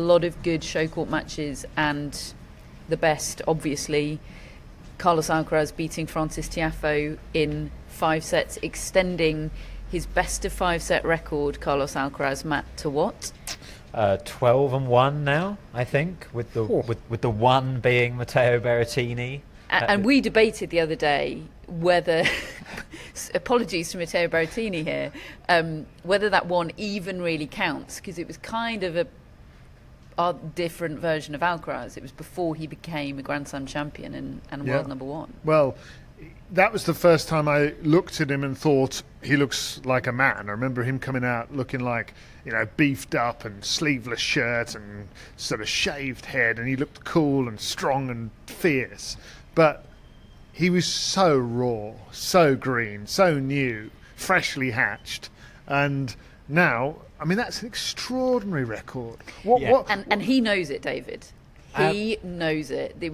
lot of good show court matches, and the best, obviously, Carlos Alcaraz beating Frances Tiafoe in 5 sets, extending his best of 5 set record. Carlos Alcaraz, Matt, to what? 12-1 now, I think, with the one being Matteo Berrettini. And we debated the other day whether, apologies to Matteo Berrettini here, whether that one even really counts, because it was kind of a different version of Alcaraz. It was before he became a Grand Slam champion and world number one. Well, that was the first time I looked at him and thought he looks like a man. I remember him coming out looking like, beefed up and sleeveless shirt and sort of shaved head, and he looked cool and strong and fierce. But he was so raw, so green, so new, freshly hatched. And now, that's an extraordinary record. And he knows it, David. He knows it. It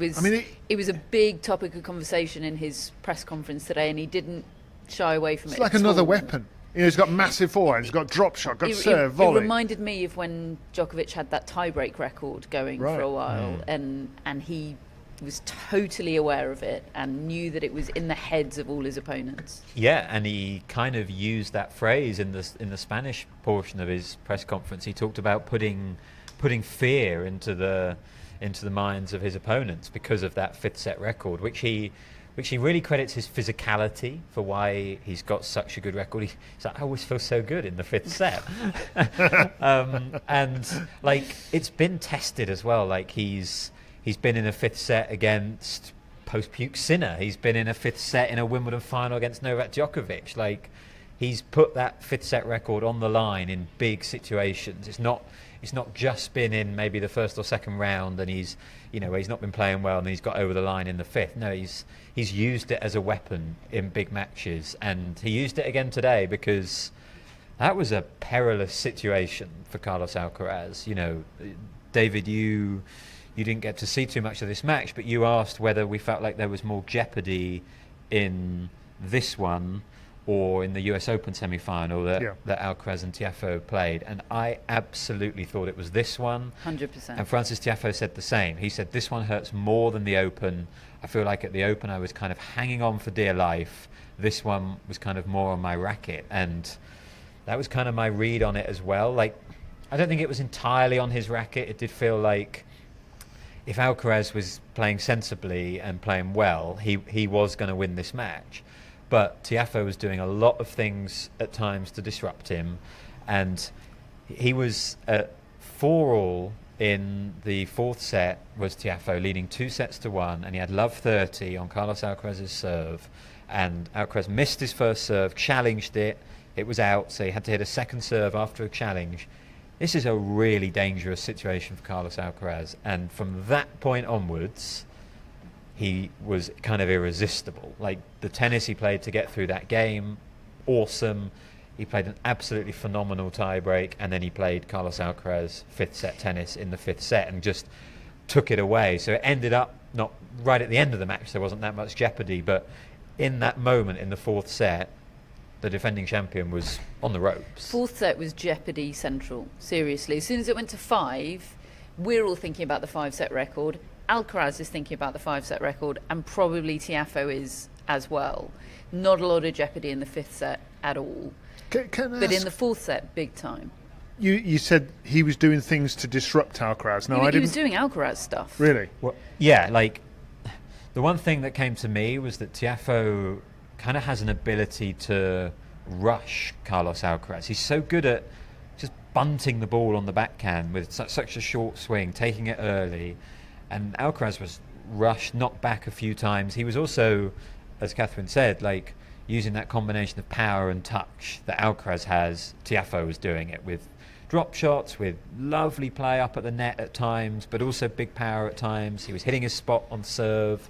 was a big topic of conversation in his press conference today, and he didn't shy away from it. It's like another weapon. He's got massive forehand, he's got drop shot, got serve, volley. It reminded me of when Djokovic had that tie-break record going for a while, and he was totally aware of it and knew that it was in the heads of all his opponents. Yeah, and he kind of used that phrase in the Spanish portion of his press conference. He talked about putting fear into the minds of his opponents because of that 5th set record, which he really credits his physicality for why he's got such a good record. He's like, I always feel so good in the 5th set. And it's been tested as well. He's been in a 5th set against post-puke Sinner. He's been in a 5th set in a Wimbledon final against Novak Djokovic. He's put that 5th set record on the line in big situations. It's not just been in maybe the first or second round and he's not been playing well and he's got over the line in the 5th. No, he's used it as a weapon in big matches, and he used it again today because that was a perilous situation for Carlos Alcaraz. David, you didn't get to see too much of this match, but you asked whether we felt like there was more jeopardy in this one or in the US Open semi-final that Alcaraz and Tiafoe played. And I absolutely thought it was this one. 100%. And Frances Tiafoe said the same. He said, this one hurts more than the Open. I feel like at the Open I was kind of hanging on for dear life. This one was kind of more on my racket. And that was kind of my read on it as well. I don't think it was entirely on his racket. It did feel like if Alcaraz was playing sensibly and playing well, he was going to win this match. But Tiafoe was doing a lot of things at times to disrupt him, and he was at 4-all in the 4th set, was Tiafoe leading 2-1, and he had love 30 on Carlos Alcaraz's serve, and Alcaraz missed his first serve, challenged it, it was out, so he had to hit a second serve after a challenge. This is a really dangerous situation for Carlos Alcaraz, and from that point onwards, he was kind of irresistible. The tennis he played to get through that game, awesome. He played an absolutely phenomenal tiebreak, and then he played Carlos Alcaraz 5th set tennis in the 5th set and just took it away. So it ended up not right at the end of the match. There wasn't that much jeopardy, but in that moment in the 4th set, the defending champion was on the ropes. 4th set was jeopardy central, seriously. As soon as it went to 5, we're all thinking about the 5 set record. Alcaraz is thinking about the 5 set record, and probably Tiafoe is as well. Not a lot of jeopardy in the 5th set at all. But in the 4th set, big time. You said he was doing things to disrupt Alcaraz. No, he was doing Alcaraz stuff. Really? Well, yeah, the one thing that came to me was that Tiafoe kind of has an ability to rush Carlos Alcaraz. He's so good at just bunting the ball on the backhand with such a short swing, taking it early. And Alcaraz was rushed, knocked back a few times. He was also, as Catherine said, using that combination of power and touch that Alcaraz has. Tiafoe was doing it with drop shots, with lovely play up at the net at times, but also big power at times. He was hitting his spot on serve.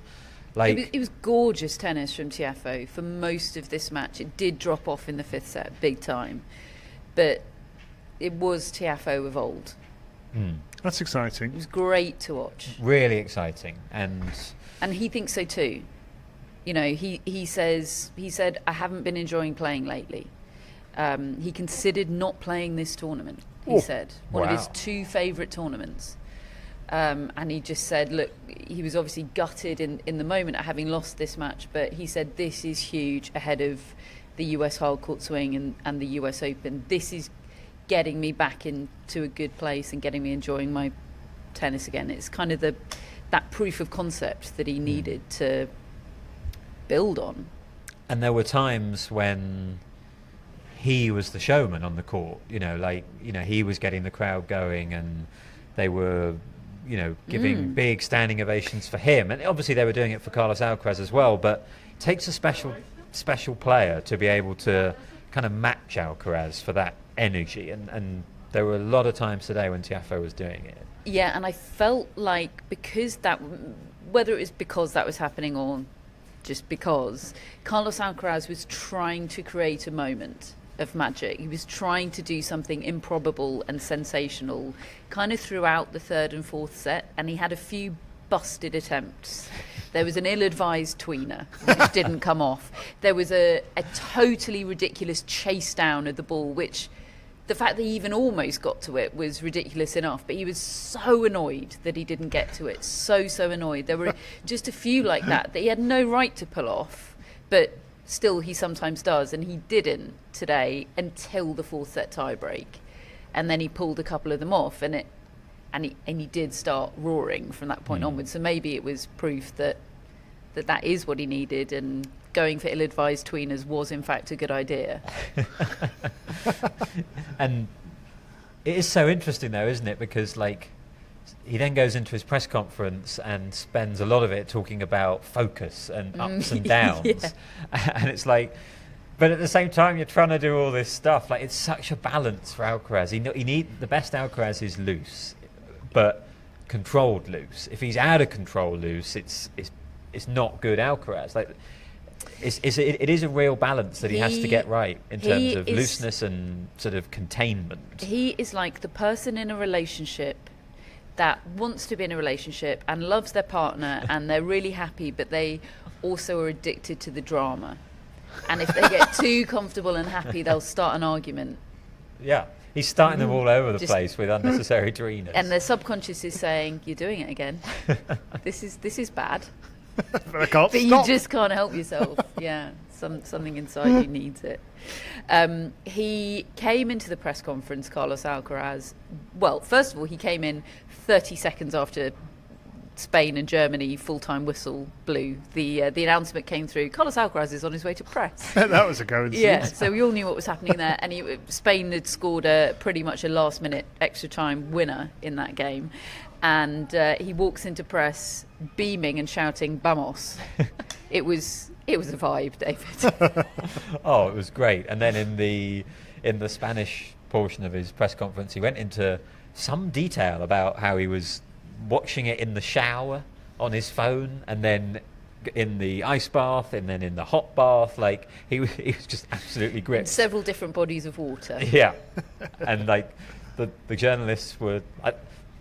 It was gorgeous tennis from Tiafoe for most of this match. It did drop off in the 5th set, big time. But it was Tiafoe of old. That's exciting. It was great to watch. Really exciting. And he thinks so too. He said, I haven't been enjoying playing lately. He considered not playing this tournament. he said. One of his Wow. 2 favourite tournaments. And he just said, look, he was obviously gutted in the moment at having lost this match, but he said, this is huge ahead of the US hardcourt swing and the US Open. This is getting me back into a good place and getting me enjoying my tennis again. It's kind of that proof of concept that he needed to build on. And there were times when he was the showman on the court, he was getting the crowd going, and they were, giving big standing ovations for him. And obviously they were doing it for Carlos Alcaraz as well, but it takes a special player to be able to kind of match Alcaraz for that energy. And there were a lot of times today when Tiafoe was doing it. Yeah, and I felt like whether it was because that was happening or just because, Carlos Alcaraz was trying to create a moment of magic. He was trying to do something improbable and sensational kind of throughout the 3rd and 4th set, and he had a few busted attempts. There was an ill-advised tweener which didn't come off. There was a totally ridiculous chase down of the ball, which the fact that he even almost got to it was ridiculous enough, but he was so annoyed that he didn't get to it. So annoyed. There were just a few like that he had no right to pull off, but still he sometimes does, and he didn't today until the 4th set tiebreak. And then he pulled a couple of them off, and he did start roaring from that point onwards. So maybe it was proof that is what he needed, and going for ill-advised tweeners was in fact a good idea. And it is so interesting though, isn't it? Because he then goes into his press conference and spends a lot of it talking about focus and ups and downs. Yeah. And it's but at the same time you're trying to do all this stuff. It's such a balance for Alcaraz. The best Alcaraz is loose, but controlled loose. If he's out of control loose, it's not good Alcaraz. It is a real balance that he has to get right in terms of looseness and sort of containment. He is like the person in a relationship that wants to be in a relationship and loves their partner and they're really happy, but they also are addicted to the drama. And if they get too comfortable and happy, they'll start an argument. Yeah, he's starting them all over the place with unnecessary tweeners. And their subconscious is saying, "You're doing it again. This is bad." But I can't But stop. you just can't help yourself. Yeah, something inside you needs it. He came into the press conference, Carlos Alcaraz. Well, first of all, he came in 30 seconds after Spain and Germany full-time whistle blew. The announcement came through. Carlos Alcaraz is on his way to press. That was a coincidence. Yeah, so we all knew what was happening there. And Spain had scored pretty much a last-minute extra-time winner in that game. And he walks into press beaming and shouting, "Vamos." It was a vibe, David. Oh, it was great. And then in the Spanish portion of his press conference, he went into some detail about how he was watching it in the shower on his phone, and then in the ice bath, and then in the hot bath. He was just absolutely gripped. Several different bodies of water. Yeah, and the journalists were.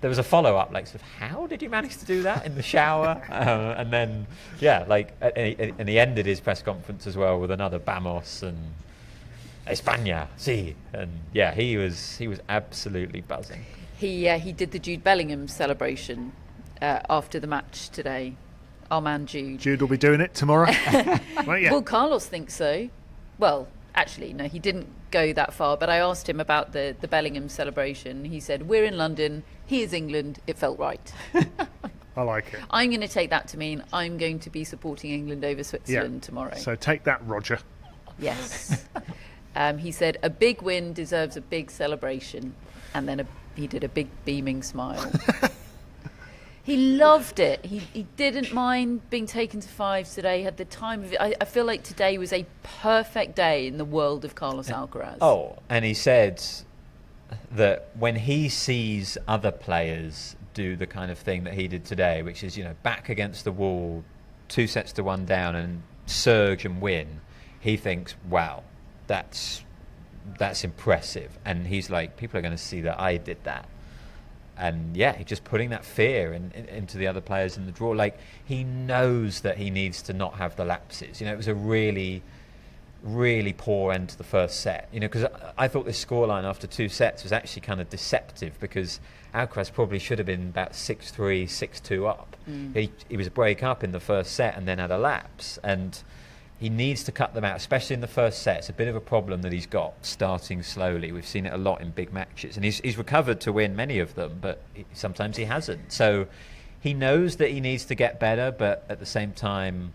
There was a follow-up, sort of, how did you manage to do that in the shower? And then, and he ended his press conference as well with another "Vamos" and "España, sí," and yeah, he was absolutely buzzing. He did the Jude Bellingham celebration after the match today. Our man Jude. Jude will be doing it tomorrow. Won't you? Well, Carlos thinks so. Well, actually, no, he didn't go that far. But I asked him about the Bellingham celebration. He said, "We're in London. He is England. It felt right." I like it. I'm going to take that to mean I'm going to be supporting England over Switzerland tomorrow. So take that, Roger. Yes. He said, "A big win deserves a big celebration." And then he did a big beaming smile. He loved it. He didn't mind being taken to fives today. He had the time of it. I feel like today was a perfect day in the world of Carlos Alcaraz. Oh, and he said that when he sees other players do the kind of thing that he did today, which is, back against the wall, 2-1 down and surge and win, he thinks, wow, that's impressive. And he's like, people are going to see that I did that. And yeah, he's just putting that fear into the other players in the draw. He knows that he needs to not have the lapses. It was a really really poor end to the first set. Because I thought this scoreline after 2 sets was actually kind of deceptive, because Alcaraz probably should have been about 6-3, 6-2 up. He was a break up in the first set and then had a lapse, and he needs to cut them out, especially in the first set. It's a bit of a problem that he's got, starting slowly. We've seen it a lot in big matches, and he's recovered to win many of them, but sometimes he hasn't. So he knows that he needs to get better, but at the same time,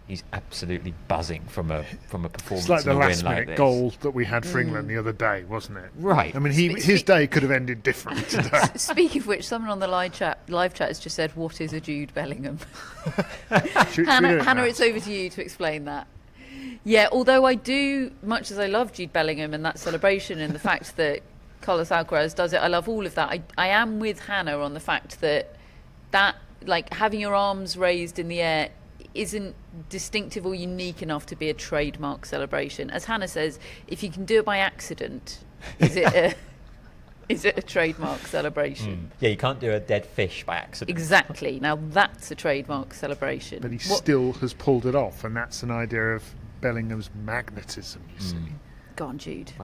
he's absolutely buzzing from a performance. It's like the and a win last like minute this. goal that we had for England the other day, wasn't it? Right. I mean, his day could have ended different today. Speaking of which, someone on the live chat has just said, "What is a Jude Bellingham?" Should we do Hannah, it now? it's over to you to explain that. Yeah, although I do, much as I love Jude Bellingham and that celebration and the fact that Carlos Alcaraz does it, I love all of that. I am with Hannah on the fact that like having your arms raised in the air isn't distinctive or unique enough to be a trademark celebration. As Hannah says, if you can do it by accident, is it a trademark celebration? Yeah, you can't do a dead fish by accident. Exactly. Now that's a trademark celebration. But he still has pulled it off, and that's an idea of Bellingham's magnetism, you see. Go on, Jude.